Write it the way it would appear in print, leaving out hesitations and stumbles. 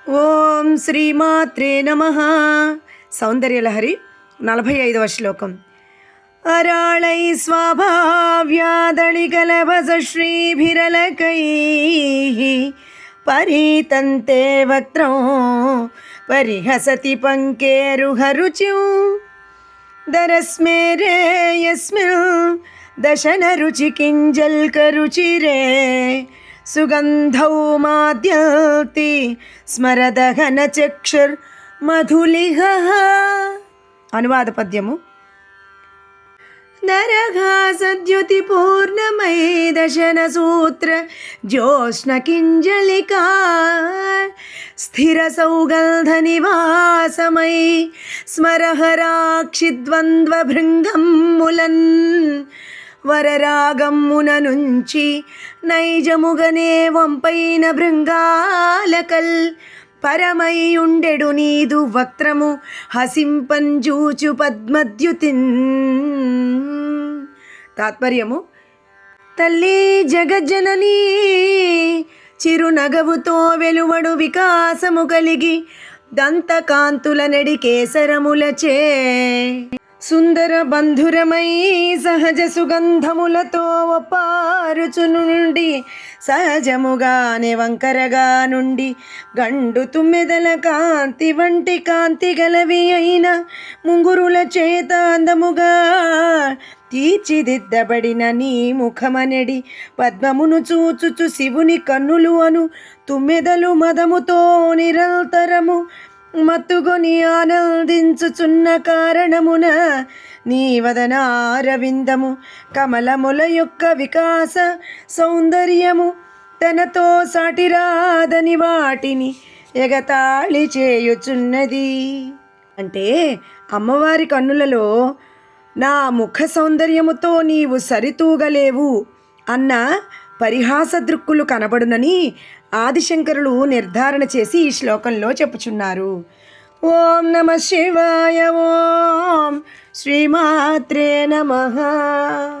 ఓం శ్రీమాత్రే నమః. సౌందర్యలహరి 45వ శ్లోకం. అరాళై స్వభావ్యాదళికలభస శ్రీభిరలకైః పరీతంతే వక్త్రం పరిహసతి పంకేరుహరుచిం దరస్మేరే యస్మిన్ దశనరుచి కింజల్కరుచిరే సుగంధౌ మాద్యతి స్మరదహన చక్షుర్ మధులిహ. అనువాద పద్యము. నరఘా సద్యుతి పూర్ణమై దశన సూత్ర జ్యోత్స్న కింజలికా స్థిర సౌగంధ నివాసమై స్మరహరాక్షిద్వంద్వ భృంగం ములన్ వరరాగమ్మున నుంచి నైజముగనే వంపైన భృంగాలకల్ పరమై ఉండెడు నీదు వక్త్రము హసింపంజూచు పద్మద్యుతిన్. తాత్పర్యము. తల్లి జగజ్జననీ చిరునగవుతో వెలువడు వికాసము కలిగి దంతకాంతుల నడి కేసరములచే సుందర బంధురమై సహజ సుగంధములతో ఒప్పారుచు నుండి సహజముగానే వంకరగా నుండి గండు తుమ్మెదల కాంతి వంటి కాంతి గలవి అయిన ముంగురుల చేత అందముగా తీర్చిదిద్దబడిన నీ ముఖమనెడి పద్మమును చూచుచు శివుని కన్నులు అను తుమ్మెదలు మదముతో నిరంతరము మత్తుగొని ఆనందించుచున్న కారణమున నీ వదనారవిందము కమలముల యొక్క వికాస సౌందర్యము తనతో సాటిరాదని వాటిని ఎగతాళి చేయుచున్నది. అంటే అమ్మవారి కన్నులలో నా ముఖ సౌందర్యముతో నీవు సరితూగలేవు అన్న పరిహాస దృక్కులు కనబడునని ఆదిశంకరులు నిర్ధారణ చేసి ఈ శ్లోకంలో చెప్పుచున్నారు. ఓం నమః శివాయ. ఓం శ్రీమాత్రే నమః.